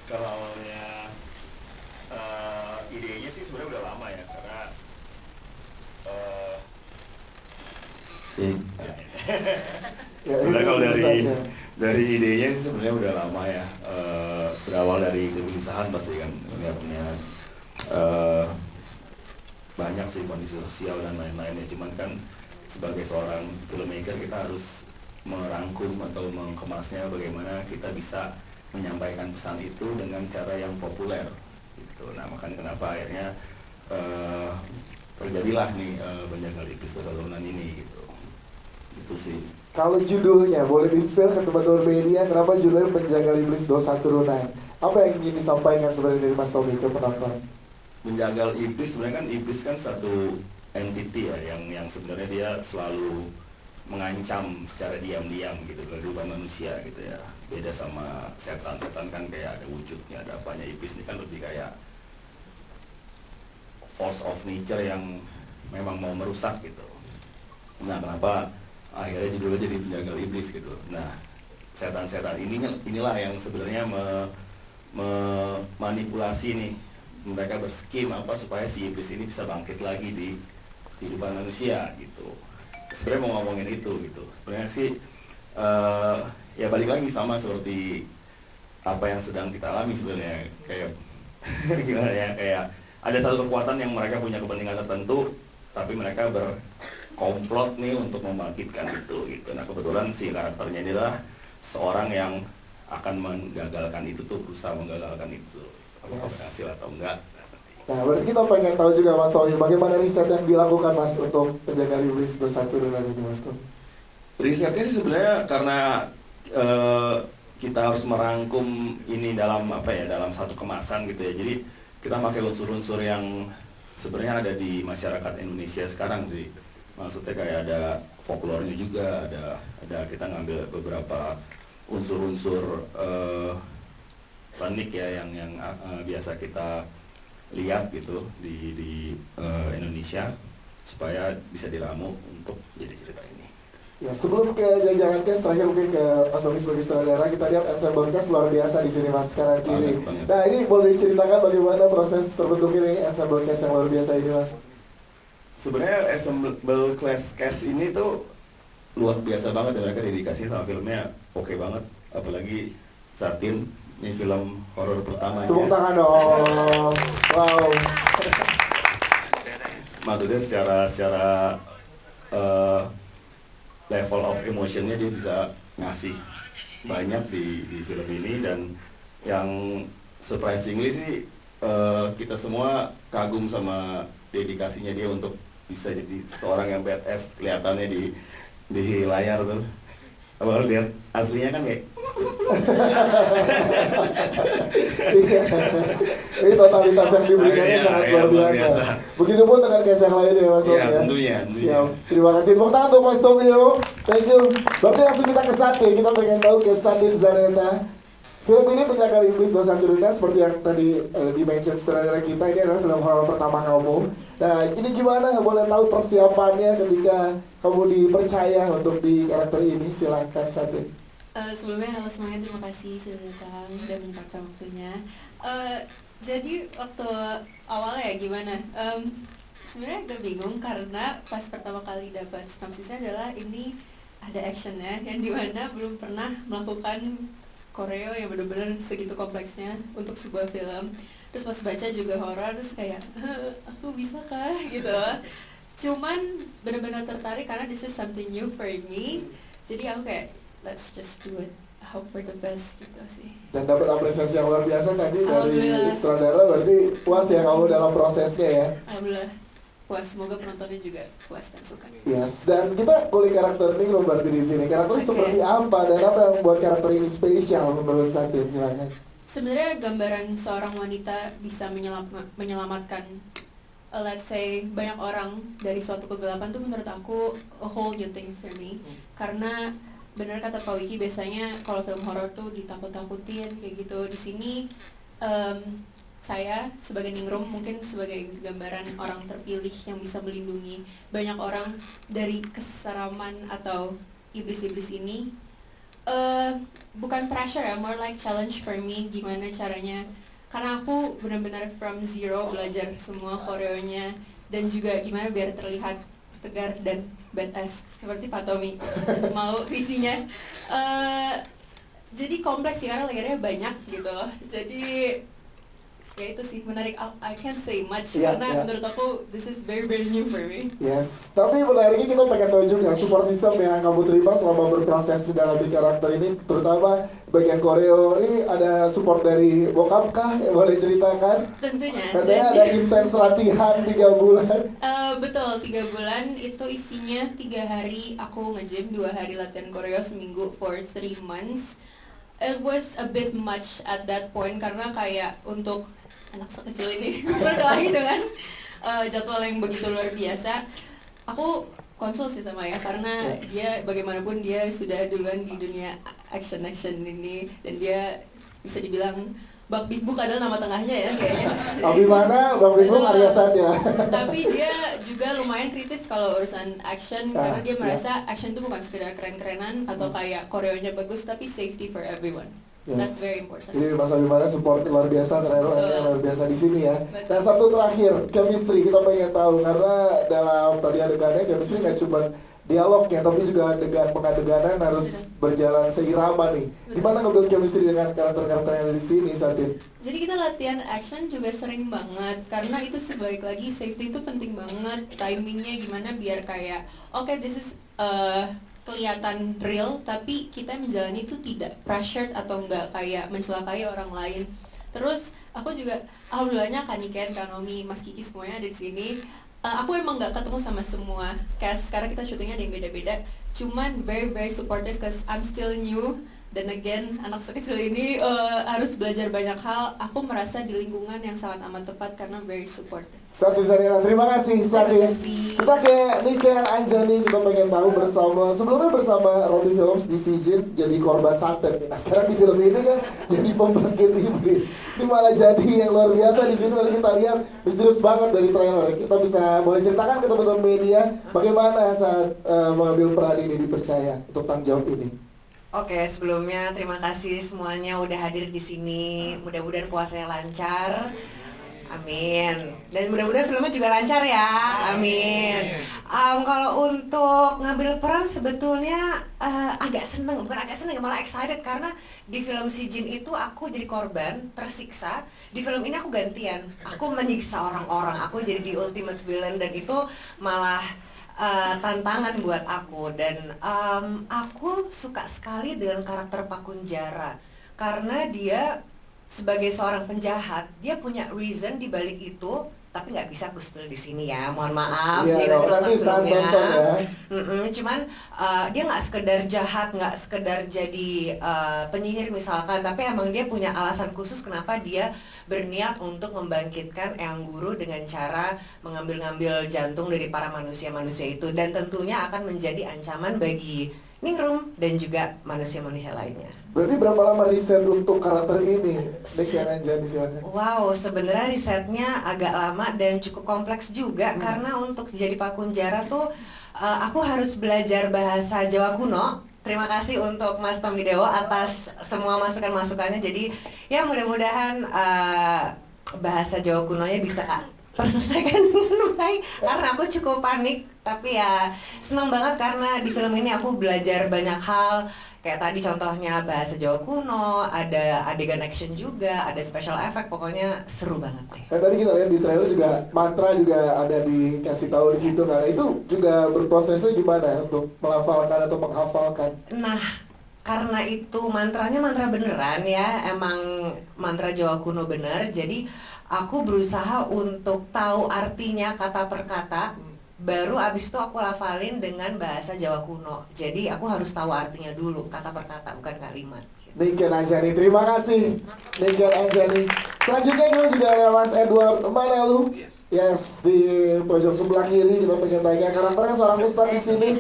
Kalau awalnya idenya sih sebenarnya udah lama ya, karena eh, Sih. Ya, Sebenarnya ini kalau tulisannya. dari idenya sih sebenarnya udah lama ya. Berawal dari kegelisahan pasti kan, punya eh, banyak sih kondisi sosial dan lain-lainnya. Cuman kan sebagai seorang filmmaker kita harus merangkum atau mengemasnya bagaimana kita bisa menyampaikan pesan itu dengan cara yang populer gitu. Nah makanya kenapa akhirnya eh, terjadilah nih Penjagal Iblis Dosa Turunan ini gitu. Itu sih. Kalau judulnya boleh di-spill ke teman-teman media, kenapa judulnya Penjagal Iblis Dosa Turunan? Apa yang ingin disampaikan sebenarnya dari Mas Tommy ke penonton? Menjagal iblis sebenarnya kan iblis kan satu entity ya yang sebenarnya dia selalu mengancam secara diam-diam gitu kehidupan manusia gitu ya. Beda sama setan kan kayak ada wujudnya, ada apanya. Iblis ini kan lebih kayak force of nature yang memang mau merusak gitu. Nah kenapa akhirnya judulnya jadi Penjagal Iblis gitu. Nah setan-setan inilah yang sebenarnya memanipulasi nih, mereka berskim apa supaya si iblis ini bisa bangkit lagi di kehidupan manusia gitu. Sebenarnya mau ngomongin itu gitu. Sebenarnya sih ya balik lagi sama seperti apa yang sedang kita alami sebenarnya, kayak gimana ya, kayak ada satu kekuatan yang mereka punya kepentingan tertentu tapi mereka berkomplot nih untuk membangkitkan itu gitu. Nah kebetulan si karakternya ini adalah seorang yang akan menggagalkan itu tuh, berusaha menggagalkan itu. Apakah berhasil atau enggak? Nah, berarti kita pengen tahu juga Mas Tommy, bagaimana riset yang dilakukan Mas untuk Penjagal Iblis Dosa Turunan ini Mas Tommy? Risetnya sih sebenarnya karena kita harus merangkum ini dalam apa ya, dalam satu kemasan gitu ya. Jadi kita pakai unsur-unsur yang sebenarnya ada di masyarakat Indonesia sekarang sih. Maksudnya kayak ada folklornya juga, ada kita ngambil beberapa unsur-unsur unik ya yang biasa kita lihat gitu di Indonesia supaya bisa diramu untuk jadi cerita ini. Ya, sebelum ke jajaran cast, terakhir mungkin ke Mas Tommy sebagai sutradara, kita lihat ensemble cast luar biasa di sini Mas, kanan kiri. Banget. Nah, ini boleh diceritakan bagaimana proses terbentuk ini ensemble cast yang luar biasa ini Mas? Sebenarnya ensemble cast ini tuh luar biasa banget ya, mereka dedikasinya sama filmnya oke banget, apalagi Satin, ini film horor pertamanya. Tepuk tangan dong. Wow. Maksudnya secara level of emotionnya dia bisa ngasih banyak di film ini, dan yang surprisingly sih kita semua kagum sama dedikasinya dia untuk bisa jadi seorang yang badass kelihatannya di layar tuh. Abang lihat aslinya kan kayak Iya. Ini totalitas yang diberikannya sangat luar biasa. Begitupun dengan cast yang lain ya Mas Tommy iya, ya. tentunya. Siap. Terima kasih. Tepuk tangan untuk Mas Tommy ya. Thank you. Berarti langsung kita ke Satin. Kita pengen tahu ke Satin Zaneta. Film ini Penjagal Iblis Dosa Turunan, seperti yang tadi di-mention sutradara kita, ini adalah film horor pertama kamu. Nah, ini gimana? Boleh tahu persiapannya ketika kamu dipercaya untuk di karakter ini? Silakan Satin. Sebelumnya halo semuanya, terima kasih sudah datang dan menyempatkan waktunya. Jadi waktu awalnya ya gimana? Sebenarnya agak bingung karena pas pertama kali dapat sinopsisnya adalah ini ada actionnya yang dimana belum pernah melakukan koreo yang benar-benar segitu kompleksnya untuk sebuah film. Terus pas baca juga horor, terus kayak aku bisa kah gitu. Cuman benar-benar tertarik karena this is something new for me. Jadi aku kayak let's just do it, hope for the best gitu sih. Dan dapat apresiasi yang luar biasa tadi dari Alhamdulillah. sutradara, berarti puas ya kamu dalam prosesnya ya. Alhamdulillah puas, semoga penontonnya juga puas dan suka. Yes, dan kita kulik karakter ini berarti di sini. Karakternya Oke. seperti apa dan apa yang membuat karakter ini spesial menurut Satin? Silakan. Sebenarnya gambaran seorang wanita bisa menyelamatkan let's say banyak orang dari suatu kegelapan tuh menurut aku a whole new thing for me. Karena benar kata Pak Wiki, biasanya kalau film horor tuh ditakut-takutin kayak gitu. Di sini saya sebagai Ningrum mungkin sebagai gambaran orang terpilih yang bisa melindungi banyak orang dari keseraman atau iblis-iblis ini. bukan pressure ya, more like challenge for me, gimana caranya, karena aku benar-benar from zero belajar semua koreonya, dan juga gimana biar terlihat tegar dan badass seperti Pak Tommy mau visinya. Jadi kompleks sih karena layernya banyak gitu, jadi ya itu sih menarik. I can't say much karena menurut aku this is very very new for me. Yes, tapi menariknya kita pengen tahu juga support system yang kamu terima selama berproses mendalami karakter ini, terutama bagian koreo ini ada support dari bokap kah? Boleh ceritakan? Tentunya. Katanya ada intens latihan 3 bulan. Betul, 3 bulan itu isinya 3 hari aku nge-gym, 2 hari latihan koreo, seminggu for 3 months. It was a bit much at that point karena kayak untuk anak sekecil ini berkelahi dengan jadwal yang begitu luar biasa. Aku konsul sih sama ya karena dia bagaimanapun dia sudah duluan di dunia action ini, dan dia bisa dibilang Bang Big Book adalah nama tengahnya ya kayaknya. Abimana Bang Big Book Arya Satya. Tapi dia juga lumayan kritis kalau urusan action karena dia merasa action itu bukan sekedar keren-kerenan atau kayak koreonya bagus, tapi safety for everyone. That's very important. Jadi Mas Abimana support luar biasa, ternyata luar biasa di sini ya. Dan satu terakhir, chemistry kita pengen tahu karena dalam tadi adegannya chemistry nggak cuma dialognya tapi juga pengadeganan harus berjalan seirama nih. Gimana ngebuild chemistry dengan karakter-karakter yang ada di sini, Satin? Jadi kita latihan action juga sering banget karena itu sebaik lagi safety itu penting banget, timingnya gimana biar kayak okay, this is kelihatan real tapi kita menjalani itu tidak pressured atau enggak kayak mencelakai orang lain. Terus aku juga alhamdulillahnya Kaniken, Kanomi, Mas Kiki semuanya ada di sini. Aku emang nggak ketemu sama semua cast karena kita syutingnya ada yang beda-beda. Cuman very very supportive cause I'm still new. Dan again, anak sekecil ini harus belajar banyak hal. Aku merasa di lingkungan yang sangat amat tepat karena very supportive. Satin Zarina, terima kasih Satin. Kita ke Niken Anjani, kita pengen tahu sebelumnya bersama Robby Films di Sijin jadi korban santet. Nah sekarang di film ini kan jadi pembangkit iblis. Ini malah jadi yang luar biasa di sini. Tadi kita lihat misterius banget dari trailer. Kita boleh ceritakan ke teman-teman media bagaimana saat mengambil peran ini dipercaya untuk tanggung jawab ini. Oke, sebelumnya terima kasih semuanya udah hadir di sini. Mudah-mudahan puasanya lancar. Amin. Dan mudah-mudahan filmnya juga lancar ya. Amin. Kalau untuk ngambil peran sebetulnya agak seneng, bukan agak seneng, malah excited karena di film Sijin itu aku jadi korban, tersiksa. Di film ini aku gantian. Aku menyiksa orang-orang. Aku jadi the ultimate villain dan itu malah tantangan buat aku. Dan aku suka sekali dengan karakter Pak Kunjara karena dia sebagai seorang penjahat dia punya reason di balik itu, tapi nggak bisa aku spill di sini ya, mohon maaf. Iya, nanti saat nonton ya. Cuman dia nggak sekedar jahat, nggak sekedar jadi penyihir misalkan, tapi emang dia punya alasan khusus kenapa dia berniat untuk membangkitkan Eyang Guru dengan cara mengambil-ngambil jantung dari para manusia-manusia itu, dan tentunya akan menjadi ancaman bagi Ningrum dan juga manusia-manusia lainnya. Berarti berapa lama riset untuk karakter ini? Niken Anjani, silakan. Wow, sebenarnya risetnya agak lama dan cukup kompleks juga karena untuk jadi Pak Kunjara tuh aku harus belajar bahasa Jawa kuno. Terima kasih untuk Mas Tommy Dewo atas semua masukan-masukannya. Jadi ya mudah-mudahan bahasa Jawa kunonya bisa terselesaikan dengan baik karena aku cukup panik, tapi ya senang banget karena di film ini aku belajar banyak hal. Kayak tadi contohnya bahasa Jawa kuno, ada adegan action juga, ada special effect, pokoknya seru banget deh. Tadi kita lihat di trailer juga mantra juga ada dikasih tahu di situ, karena itu juga berprosesnya gimana untuk melafalkan atau menghafalkan. Nah, karena itu mantranya mantra beneran ya, emang mantra Jawa kuno bener, jadi aku berusaha untuk tahu artinya kata per kata. Baru abis itu aku lafalin dengan bahasa Jawa kuno. Jadi aku harus tahu artinya dulu, kata per kata, bukan kalimat. Niken Anjani, terima kasih Niken Anjani. Selanjutnya kita juga ada Mas Edward. Mana lu? Yes, di pojok sebelah kiri kita pengen tanya karakternya seorang ustadz di sini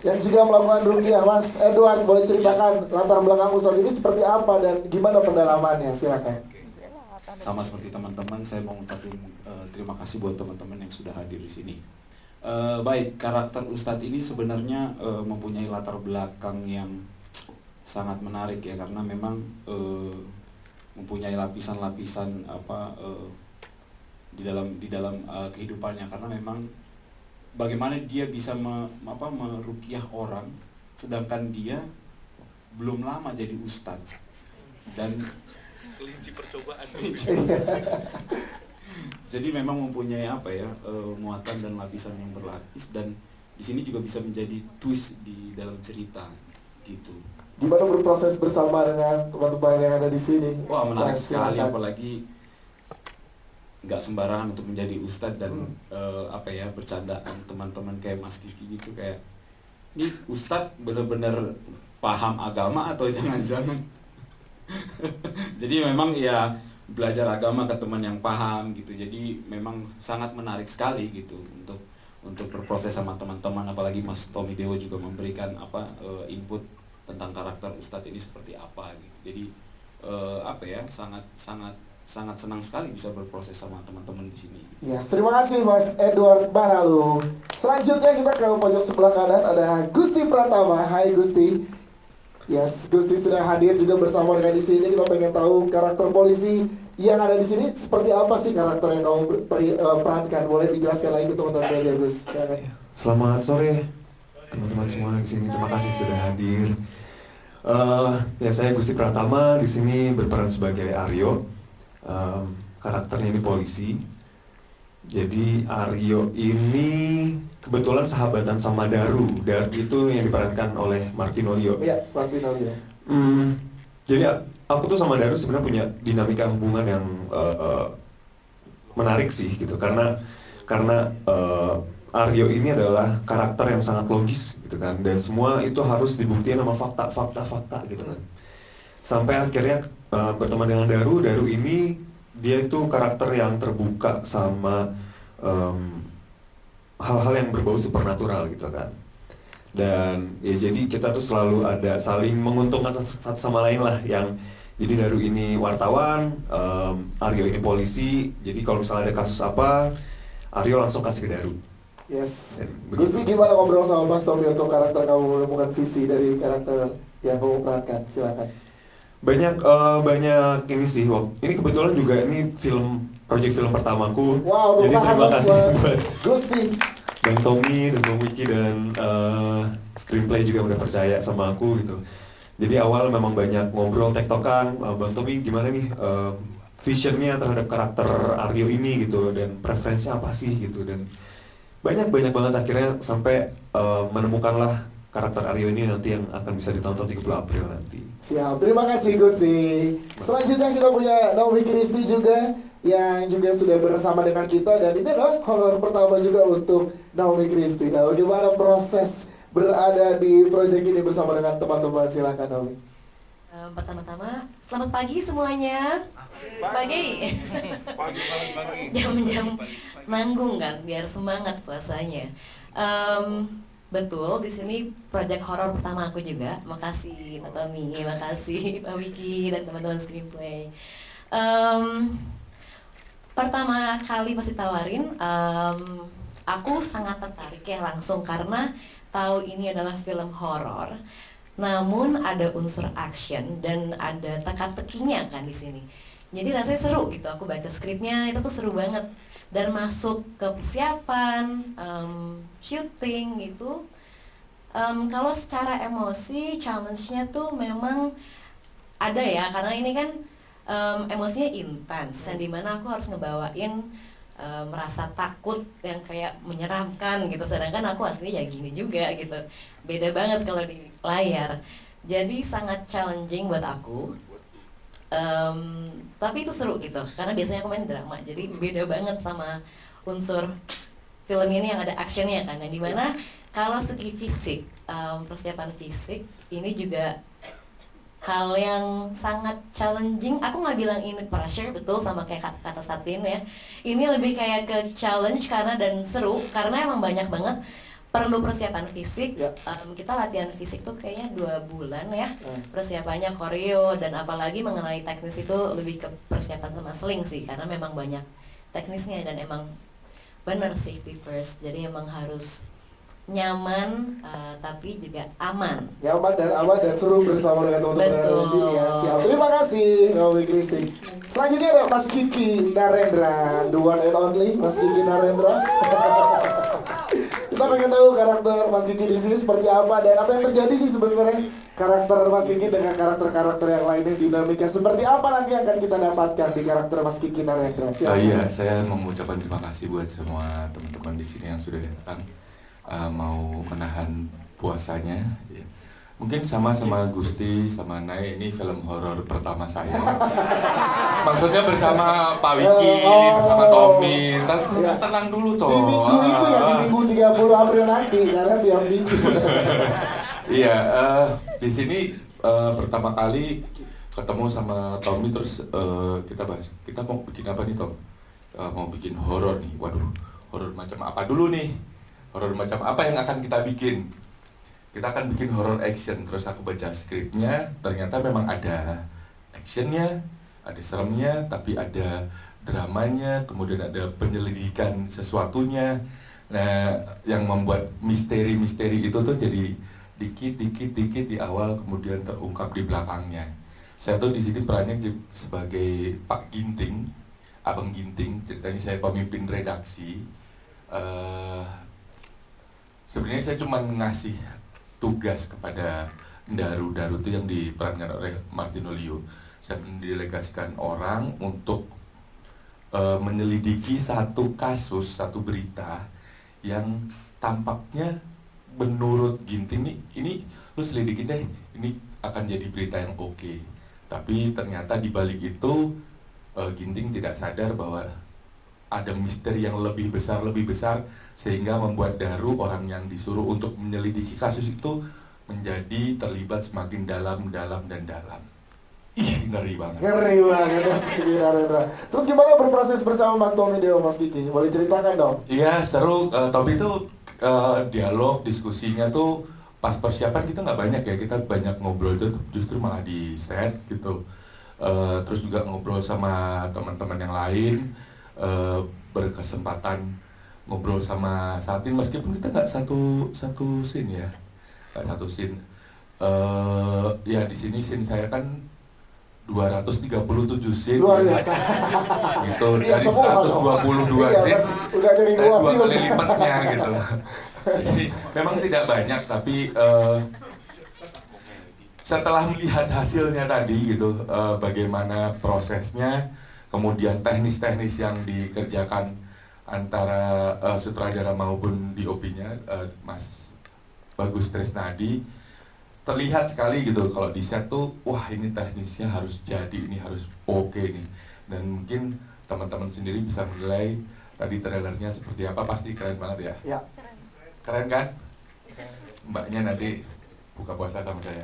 yang juga melakukan ruqyah. Mas Edward, boleh ceritakan latar belakang ustadz ini seperti apa dan gimana pendalamannya? Silakan. Sama seperti teman-teman, saya mau ngucapin terima kasih buat teman-teman yang sudah hadir di sini. Baik, karakter Ustadz ini sebenarnya mempunyai latar belakang yang sangat menarik ya, karena memang mempunyai lapisan-lapisan di dalam kehidupannya, karena memang bagaimana dia bisa meruqyah orang sedangkan dia belum lama jadi ustadz, dan kelinci percobaan. Jadi memang mempunyai muatan dan lapisan yang berlapis, dan di sini juga bisa menjadi twist di dalam cerita gitu. Gimana berproses bersama dengan teman-teman yang ada di sini? Wah, menarik Mas, sekali, silakan. apalagi nggak sembarangan untuk menjadi ustadz dan bercandaan teman-teman kayak Mas Kiki gitu, kayak ini ustadz bener-bener paham agama atau jangan-jangan. Jadi memang ya belajar agama ke teman yang paham gitu, jadi memang sangat menarik sekali gitu untuk berproses sama teman-teman, apalagi Mas Tommy Dewo juga memberikan input tentang karakter Ustadz ini seperti apa gitu. Jadi sangat senang sekali bisa berproses sama teman-teman di sini. Yes, terima kasih Mas Edward Manalu. Selanjutnya kita ke pojok sebelah kanan ada Gusti Pratama. Hai Gusti. Yes, Gusti sudah hadir juga bersama dengan di sini. Kita pengen tahu karakter polisi yang ada di sini seperti apa sih karakter yang kamu perankan? Boleh dijelaskan lagi ke teman-teman media, Gus? Selamat sore teman-teman semua di sini. Terima kasih sudah hadir. Ya, saya Gusti Pratama di sini berperan sebagai Aryo. Karakternya ini polisi. Jadi Aryo ini kebetulan sahabatan sama Daru. Daru itu yang diperankan oleh Martinolio. Iya, Martinolio. Jadi aku tuh sama Daru sebenarnya punya dinamika hubungan yang menarik sih gitu, karena Aryo ini adalah karakter yang sangat logis gitu kan, dan semua itu harus dibuktikan sama fakta gitu kan. Sampai akhirnya berteman dengan Daru ini dia itu karakter yang terbuka sama hal-hal yang berbau supernatural gitu kan. Dan ya jadi kita tuh selalu ada saling menguntungkan satu sama lain lah, yang jadi Daru ini wartawan, Aryo ini polisi. Jadi kalau misalnya ada kasus apa, Aryo langsung kasih ke Daru. Yes. Begitu. Gusti, gimana ngobrol sama Mas Tommy untuk karakter kamu menemukan visi dari karakter yang kamu perankan? Silakan. Banyak ini sih. Ini kebetulan juga ini project film pertamaku. Wow, jadi terima kasih buat Gusti. Bang Tommy dan Bang Wiki dan screenplay juga udah percaya sama aku gitu. Jadi awal memang banyak ngobrol tektokan, Bang Tommy gimana nih visionnya terhadap karakter Aryo ini gitu, dan preferensinya apa sih gitu, dan banyak banget akhirnya sampai menemukanlah karakter Aryo ini nanti yang akan bisa ditonton 30 April nanti. Siap, terima kasih Gusti. Selanjutnya kita punya Naomi Christie juga yang juga sudah bersama dengan kita, dan ini adalah horor pertama juga untuk Naomi Christie. Nah, bagaimana proses berada di proyek ini bersama dengan teman-teman? Silakan Naomi. Pertama-tama, selamat pagi semuanya. Pagi. Jam-jam nanggung kan, biar semangat puasanya. Betul, di sini project horor pertama aku juga. Makasih Pak Tommy, makasih Pak Wiki dan teman-teman screenplay. Pertama kali pas ditawarin, aku sangat tertarik ya langsung, karena tahu ini adalah film horor. Namun ada unsur action dan ada teka-tekinya kan di sini. Jadi rasanya seru gitu. Aku baca skripnya itu tuh seru banget, dan masuk ke persiapan, syuting gitu. Kalau secara emosi, challenge-nya tuh memang ada ya, karena ini kan emosinya intens, yang dimana aku harus ngebawain merasa takut yang kayak menyeramkan gitu, sedangkan aku aslinya ya gini juga gitu, beda banget kalau di layar. Jadi sangat challenging buat aku, tapi itu seru gitu, karena biasanya aku main drama, jadi beda banget sama unsur film ini yang ada actionnya kan, yang dimana kalau segi fisik, persiapan fisik ini juga hal yang sangat challenging. Aku nggak bilang ini pressure, betul, sama kayak kata Satin ya. Ini lebih kayak ke challenge karena dan seru, karena emang banyak banget perlu persiapan fisik. Kita latihan fisik tuh kayaknya 2 bulan ya. Persiapannya koreo, dan apalagi mengenai teknis itu lebih ke persiapan sama sling sih, karena memang banyak teknisnya, dan emang bener safety first. Jadi emang harus nyaman tapi juga aman. Nyaman dan aman dan seru bersama dengan teman-teman yang ada di sini ya. Siap. Terima kasih Naomi Christine. Selanjutnya ada Mas Kiki Narendra, the one and only Mas Kiki Narendra. Kita pengen tahu karakter Mas Kiki di sini seperti apa dan apa yang terjadi sih sebenarnya karakter Mas Kiki dengan karakter-karakter yang lainnya, dinamika seperti apa nanti akan kita dapatkan di karakter Mas Kiki Narendra. Iya, saya mau mengucapkan terima kasih buat semua teman-teman di sini yang sudah datang, mau menahan puasanya. Ya. Mungkin sama Gusti, sama Nay, ini film horor pertama saya. Maksudnya bersama Pak Wiki, bersama Tommy. Tenang dulu toh. Di minggu itu ya, di minggu 30 April nanti, karena tiap minggu. Iya, di sini pertama kali ketemu sama Tommy, terus kita bahas, kita mau bikin apa nih Tom? Mau bikin horor nih. Waduh, horor macam apa dulu nih? Horor macam apa yang akan kita bikin? Kita akan bikin horror action. Terus aku baca skripnya, ternyata memang ada actionnya, ada seremnya, tapi ada dramanya, kemudian ada penyelidikan sesuatunya. Nah, yang membuat misteri-misteri itu tuh jadi dikit di awal, kemudian terungkap di belakangnya. Saya tuh di sini perannya sebagai Pak Ginting, Abang Ginting. Ceritanya saya pemimpin redaksi. Sebenarnya saya cuma ngasih tugas kepada Daru itu yang diperankan oleh Martino Leo. Saya mendelegasikan orang untuk menyelidiki satu kasus, satu berita yang tampaknya menurut Ginting ini lu selidikin deh, ini akan jadi berita yang oke. Tapi ternyata di balik itu Ginting tidak sadar bahwa ada misteri yang lebih besar sehingga membuat Daru, orang yang disuruh untuk menyelidiki kasus itu, menjadi terlibat semakin dalam. Ih, ngeri banget. Ngeri banget Mas Kiki Narendra. Terus gimana berproses bersama Mas Tommy Dewo, Mas Kiki? Boleh ceritakan dong? Iya, seru. Tommy tuh dialog, diskusinya tuh pas persiapan kita nggak banyak ya, kita banyak ngobrol itu justru malah di set gitu. Terus juga ngobrol sama teman-teman yang lain. Berkesempatan ngobrol sama Satin meskipun kita nggak satu scene ya, nggak satu scene. Ya di sini scene saya kan 237 scene. Luar biasa. Gitu dari 122 scene. Udah dari saya 2 film. kali lipatnya gitu. Jadi memang tidak banyak, tapi setelah melihat hasilnya tadi gitu, bagaimana prosesnya, kemudian teknis-teknis yang dikerjakan antara sutradara maupun DOP-nya, Mas Bagus Tresnadi, terlihat sekali gitu kalau di set tuh, wah ini teknisnya harus jadi, ini harus oke nih. Dan mungkin teman-teman sendiri bisa menilai tadi trailernya seperti apa, pasti keren banget ya. Ya. Keren kan? Mbaknya nanti buka puasa sama saya.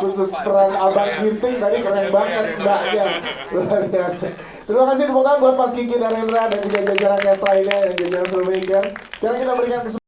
Khusus peran Abang Ginting tadi keren banget mbaknya. Luar biasa. Terima kasih tepuk tangan buat Mas Kiki Narendra dan juga jajaran cast lainnya dan jajaran filmmaker. Sekarang kita berikan kesempatan